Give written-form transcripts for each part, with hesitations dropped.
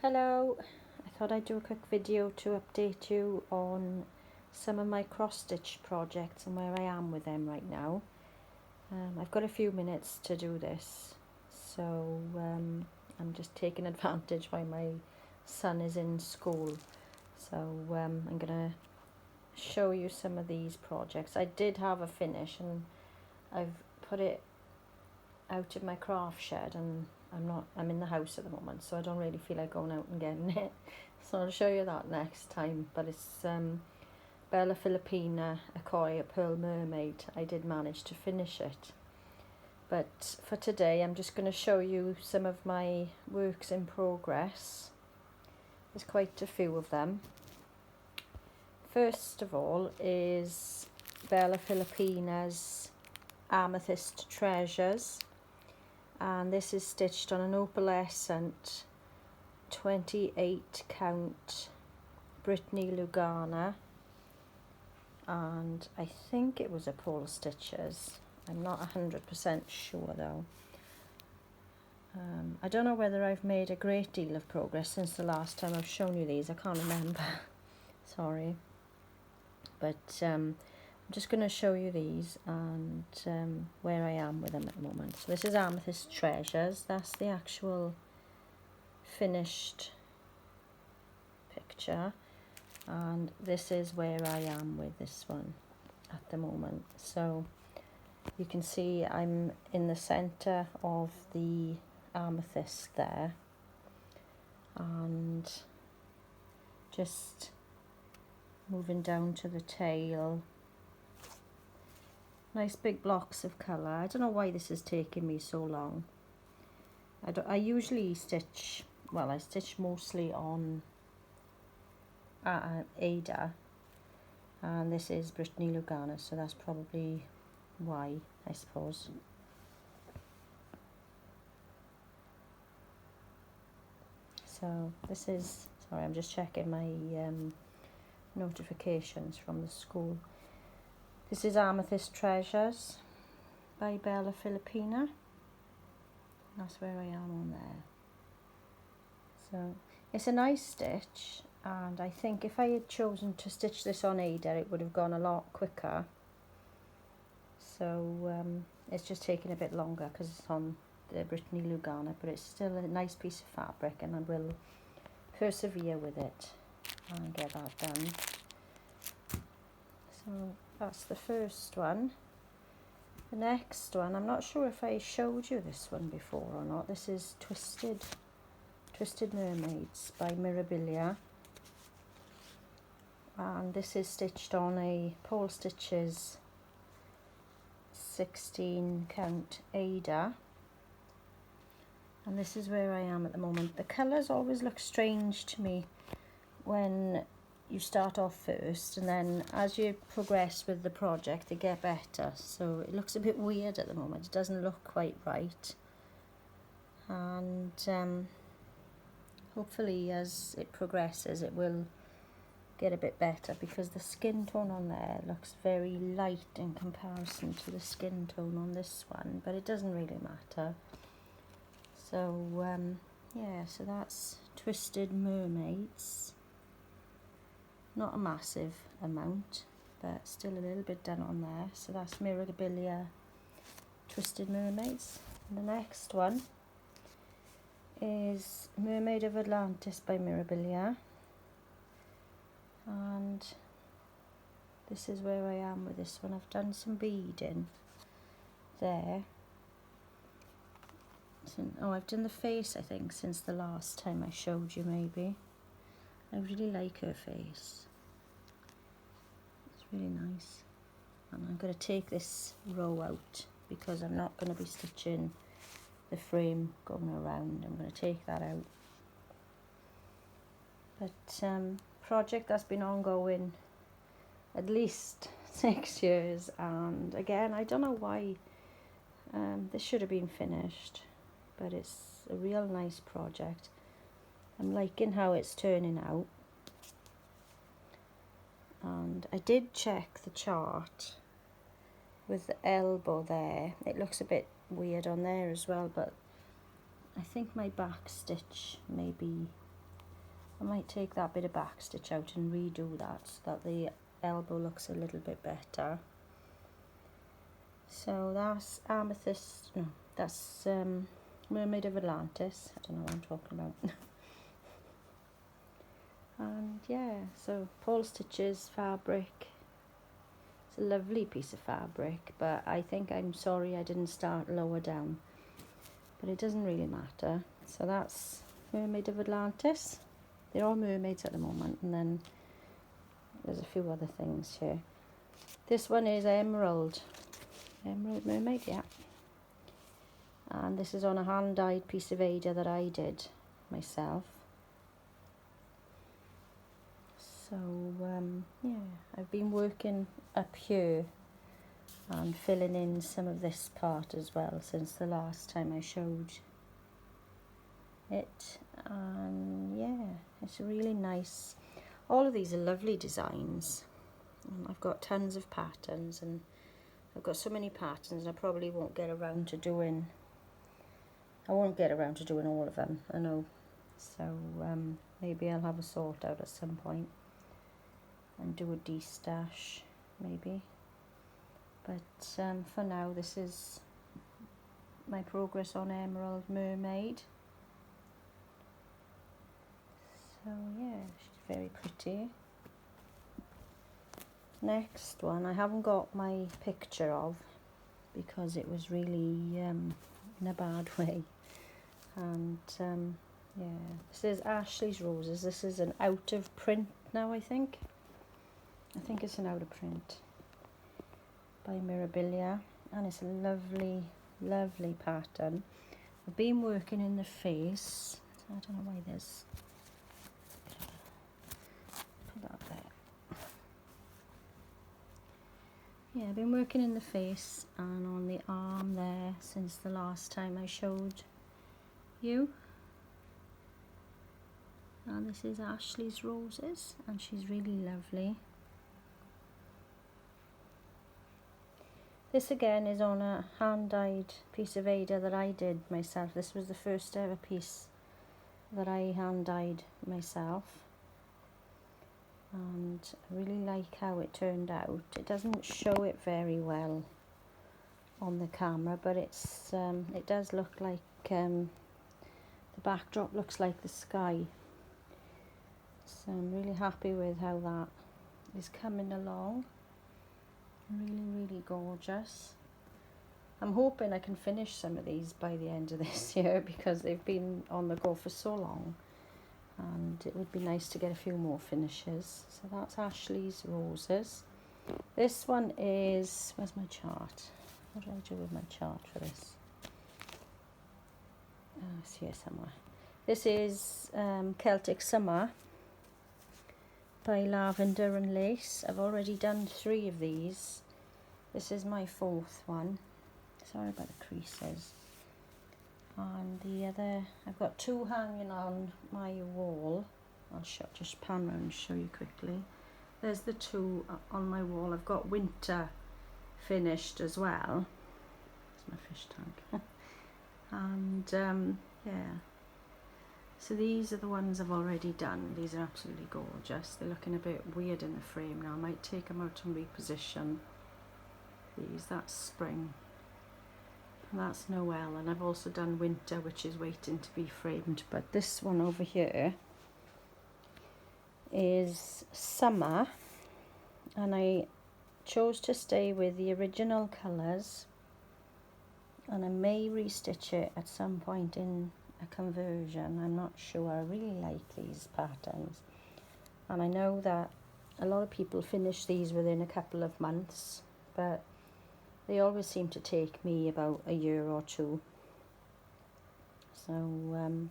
Hello, I thought I'd do a quick video to update you on some of my cross-stitch projects and where I am with them right now. I've got a few minutes to do this, so I'm just taking advantage while my son is in school. So I'm going to show you some of these projects. I did have a finish and I've put it out of my craft shed, and I'm in the house at the moment, so I don't really feel like going out and getting it. So I'll show you that next time. But it's Bella Filipina Lavender Pearl Mermaid. I did manage to finish it. But for today I'm just going to show you some of my works in progress. There's quite a few of them. First of all is Bella Filipina's Amethyst Treasures, and this is stitched on an opalescent 28 count Brittany Lugana, and I think it was a pole stitches. I'm not 100% sure though. I don't know whether I've made a great deal of progress since the last time I've shown you these. I can't remember. Sorry. But I'm just going to show you these and where I am with them at the moment. So this is Amethyst Treasures. That's the actual finished picture, and this is where I am with this one at the moment. So you can see I'm in the center of the amethyst there, and just moving down to the tail. Nice big blocks of colour. I don't know why this is taking me so long. I usually stitch, well, I stitch mostly on Ada, and this is Brittany Lugana, so that's probably why, I suppose. So this is, sorry, I'm just checking my notifications from the school. This is Amethyst Treasures by Bella Filipina. That's where I am on there. So it's a nice stitch, and I think if I had chosen to stitch this on Ada, it would have gone a lot quicker. So it's just taking a bit longer because it's on the Brittany Lugana, but it's still a nice piece of fabric, and I will persevere with it and get that done. So that's the first one. The next one, I'm not sure if I showed you this one before or not. This is Twisted Mermaids by Mirabilia, and this is stitched on a pole stitches 16 count Ada, and this is where I am at the moment. The colours always look strange to me when you start off first, and then as you progress with the project they get better. So it looks a bit weird at the moment. It doesn't look quite right, and hopefully as it progresses it will get a bit better, because the skin tone on there looks very light in comparison to the skin tone on this one, but it doesn't really matter. So yeah, so that's Twisted Mermaids. Not a massive amount, but still a little bit done on there. So that's Mirabilia Twisted Mermaids. And the next one is Mermaid of Atlantis by Mirabilia, and this is where I am with this one. I've done some beading there. Oh, I've done the face, I think, since the last time I showed you, maybe. I really like her face. It's really nice. And I'm going to take this row out because I'm not going to be stitching the frame going around. I'm going to take that out. But project that's been ongoing at least 6 years, and again, I don't know why this should have been finished, but it's a real nice project. I'm liking how it's turning out, and I did check the chart with the elbow there. It looks a bit weird on there as well, but I think my back stitch may be I might take that bit of back stitch out and redo that so that the elbow looks a little bit better. So that's Amethyst, no, that's Mermaid of Atlantis. I don't know what I'm talking about. And yeah, so Paul Stitches fabric. It's a lovely piece of fabric, but I think I'm sorry I didn't start lower down. But it doesn't really matter. So that's Mermaid of Atlantis. They're all mermaids at the moment, and then there's a few other things here. This one is Emerald Mermaid, yeah. And this is on a hand-dyed piece of Ada that I did myself. So yeah, I've been working up here and filling in some of this part as well since the last time I showed it. And yeah, it's really nice. All of these are lovely designs. I've got tons of patterns, and I've got so many patterns I probably won't get around to doing. I won't get around to doing all of them, I know. So maybe I'll have a sort out at some point and do a de-stash maybe. But for now, this is my progress on Emerald Mermaid. So yeah, she's very pretty. Next one I haven't got my picture of because it was really in a bad way. And yeah, this is Ashley's Roses. This is an out of print now, I think. I think it's an out of print by Mirabilia, and it's a lovely, lovely pattern. I've been working in the face, so I don't know why there's, put that there. Yeah, I've been working in the face and on the arm there since the last time I showed you. And this is Ashley's Roses, and she's really lovely. This again is on a hand-dyed piece of Ada that I did myself. This was the first ever piece that I hand-dyed myself. And I really like how it turned out. It doesn't show it very well on the camera, but it's it does look like the backdrop looks like the sky. So I'm really happy with how that is coming along. Really, really gorgeous. I'm hoping I can finish some of these by the end of this year because they've been on the go for so long, and it would be nice to get a few more finishes. So that's Ashley's Roses. This one is, where's my chart? What did I do with my chart for this? Oh, it's here somewhere. This is Celtic Summer by Lavender and Lace. I've already done 3 of these. This is my 4th one. Sorry about the creases. And the other, I've got 2 hanging on my wall. I'll just pan around and show you quickly. There's the 2 on my wall. I've got winter finished as well. It's my fish tank. And yeah. So these are the ones I've already done. These are absolutely gorgeous. They're looking a bit weird in the frame now. I might take them out and reposition these. That's spring. And that's Noel. And I've also done winter, which is waiting to be framed. But this one over here is summer. And I chose to stay with the original colours. And I may restitch it at some point in a conversion. I'm not sure. I really like these patterns, and I know that a lot of people finish these within a couple of months, but they always seem to take me about a year or 2. So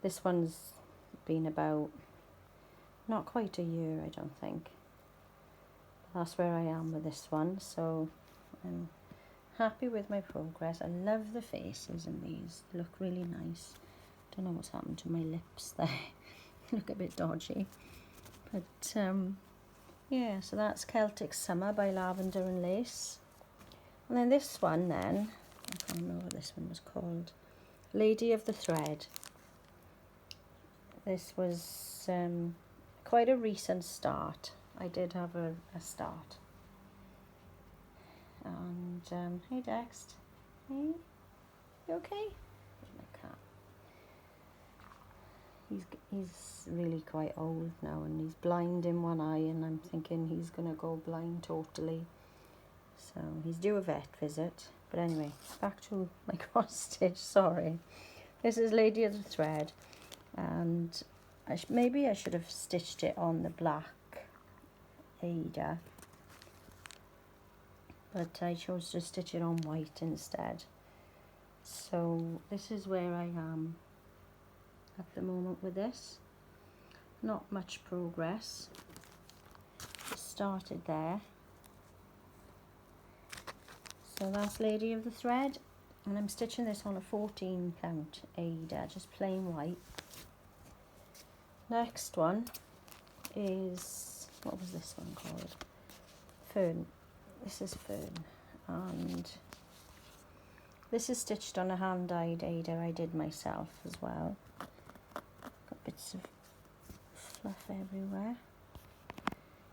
this one's been about not quite a year, I don't think. That's where I am with this one. So I'm happy with my progress. I love the faces in these. They look really nice. Don't know what's happened to my lips there. Look a bit dodgy. But yeah, so that's Celtic Summer by Lavender and Lace. And then this one then, I can't remember what this one was called. Lady of the Thread. this was quite a recent start. I did have a start. And hey Dex, hey, you okay? My cat. He's really quite old now, and he's blind in one eye, and I'm thinking he's gonna go blind totally. So he's due a vet visit. But anyway, back to my cross stitch. Sorry, this is Lady of the Thread, and maybe I should have stitched it on the black Ada, but I chose to stitch it on white instead. So this is where I am at the moment with this. Not much progress. Just started there. So that's Lady of the Thread, and I'm stitching this on a 14 count Ada, just plain white. Next one is, what was this one called? Fern. This is Fern, and this is stitched on a hand-dyed Ada I did myself as well. Got bits of fluff everywhere.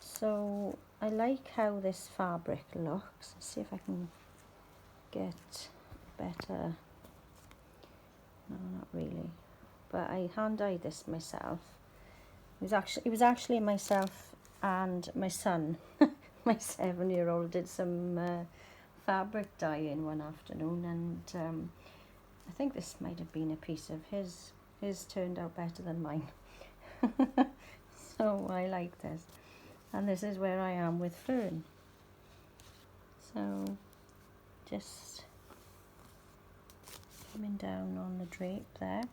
So I like how this fabric looks. Let's see if I can get better. No, not really. But I hand-dyed this myself. It was actually myself and my son. My 7-year-old did some fabric dyeing one afternoon, and I think this might have been a piece of his. His turned out better than mine. So I like this. And this is where I am with Fern. So just coming down on the drape there.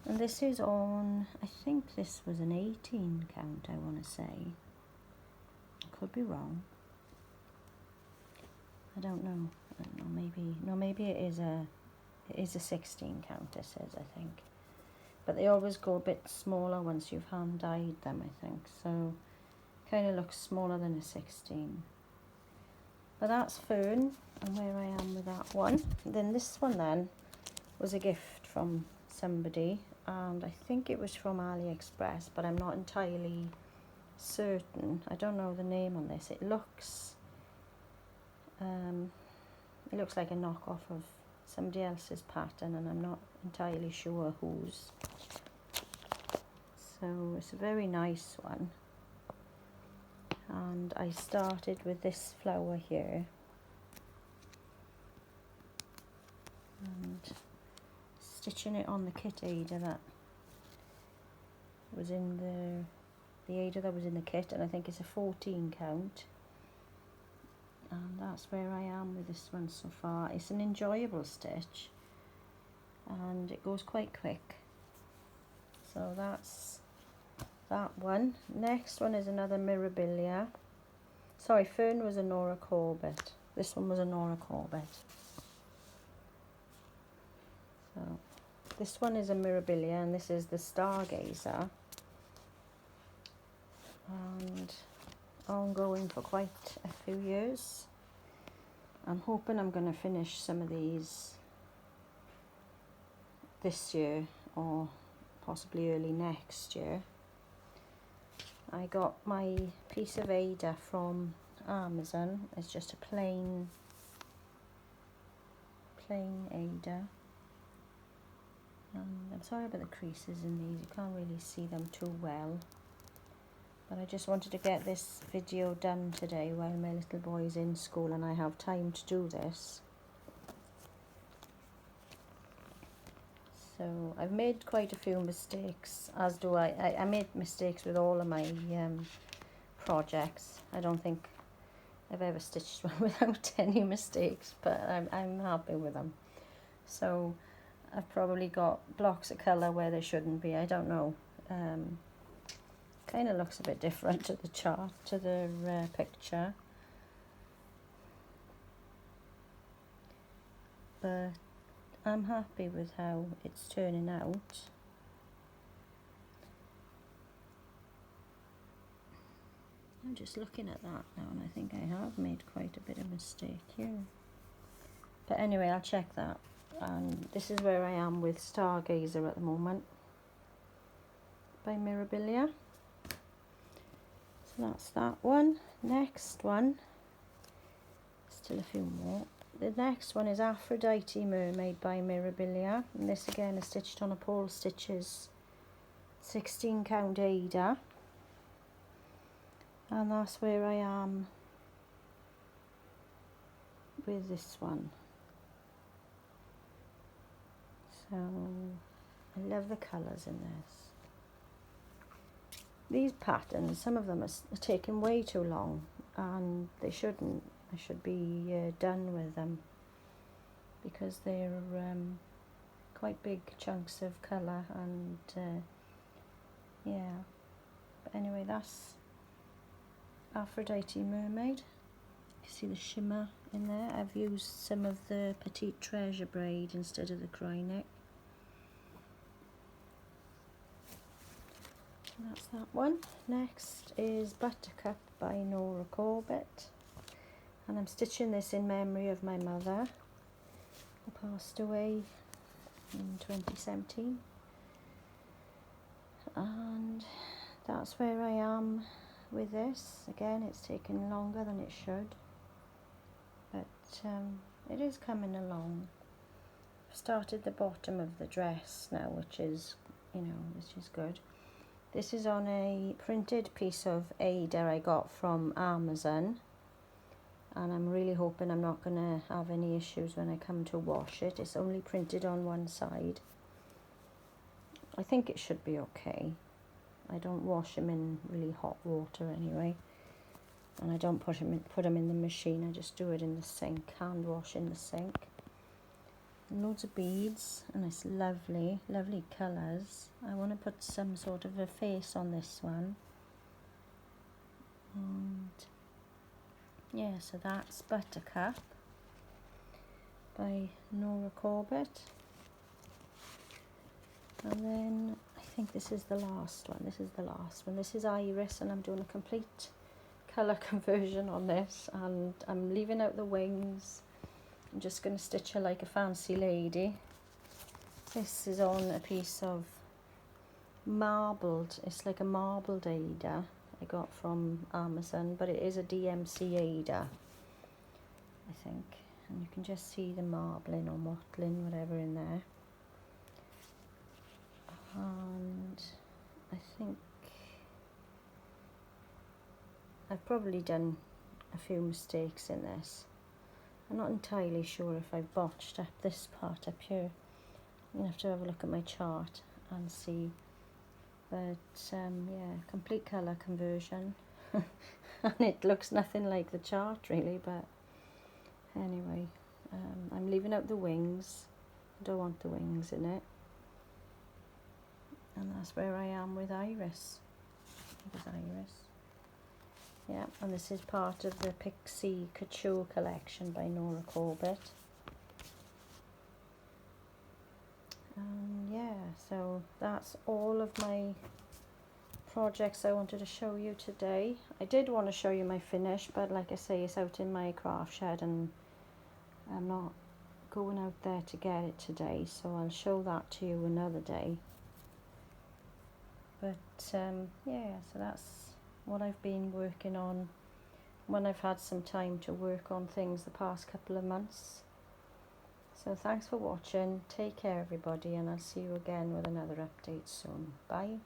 And this is on, I think this was an 18 count, I want to say. I could be wrong. I don't know. Maybe it is a 16 count, it says, I think. But they always go a bit smaller once you've hand dyed them, I think. So kind of looks smaller than a 16. But that's Fern, and where I am with that one. Then this one then was a gift from somebody, and I think it was from AliExpress, but I'm not entirely certain. I don't know the name on this. It looks like a knockoff of somebody else's pattern, and I'm not entirely sure whose. So it's a very nice one. And I started with this flower here, and stitching it on the kit Ada that was in the Ada that was in the kit, and I think it's a 14 count. And that's where I am with this one so far. It's an enjoyable stitch, and it goes quite quick. So that's that one. Next one is another Mirabilia. Sorry, Fern was a Nora Corbett. This one was a Nora Corbett. So this one is a Mirabilia, and this is the Stargazer. And ongoing for quite a few years. I'm hoping I'm going to finish some of these this year, or possibly early next year. I got my piece of Ada from Amazon. It's just a plain Ada. I'm sorry about the creases in these, you can't really see them too well. But I just wanted to get this video done today while my little boy is in school and I have time to do this. So I've made quite a few mistakes, as do I. I made mistakes with all of my projects. I don't think I've ever stitched one without any mistakes, but I'm happy with them. So I've probably got blocks of colour where there shouldn't be, I don't know. Kind of looks a bit different to the chart, to the picture. But I'm happy with how it's turning out. I'm just looking at that now, and I think I have made quite a bit of mistake here. But anyway, I'll check that And this is where I am with Stargazer at the moment by Mirabilia. So that's that one. Next one, still a few more. The next one is Aphrodite Mermaid by Mirabilia, and this again is stitched on a Paul Stitches 16 count Aida, and that's where I am with this one. So I love the colours in this. These patterns, some of them are taking way too long, and they shouldn't. I should be done with them because they're quite big chunks of colour, and yeah. But anyway, that's Aphrodite Mermaid. You see the shimmer in there. I've used some of the Petite Treasure braid instead of the cry neck. That's that one. Next is Buttercup by Nora Corbett, and I'm stitching this in memory of my mother who passed away in 2017, and that's where I am with this. Again, it's taken longer than it should, but it is coming along. I've started the bottom of the dress now, which is, which is good. This is on a printed piece of Aida I got from Amazon, and I'm really hoping I'm not going to have any issues when I come to wash it. It's only printed on one side. I think it should be okay. I don't wash them in really hot water anyway, and I don't put them in the machine. I just do it in the sink, hand wash in the sink. And loads of beads, and it's lovely, lovely colours. I want to put some sort of a face on this one. And yeah, so that's Buttercup by Nora Corbett. And then I think this is the last one. This is the last one. This is Iris, and I'm doing a complete colour conversion on this, and I'm leaving out the wings. I'm just going to stitch her like a fancy lady. This is on a piece of marbled, it's like a marbled Aida I got from Amazon, but it is a DMC Aida, I think. And you can just see the marbling or mottling, whatever, in there. And I think I've probably done a few mistakes in this. I'm not entirely sure if I've botched up this part up here. I'm going to have to have a look at my chart and see. But yeah, complete colour conversion. And it looks nothing like the chart really, but anyway, I'm leaving out the wings. I don't want the wings in it. And that's where I am with Iris. With Iris. Yeah, and this is part of the Pixie Couture collection by Nora Corbett. Yeah, so that's all of my projects I wanted to show you today. I did want to show you my finish, but like I say, it's out in my craft shed and I'm not going out there to get it today, so I'll show that to you another day. But yeah, so that's what I've been working on when I've had some time to work on things the past couple of months. So thanks for watching, take care everybody, and I'll see you again with another update soon. Bye.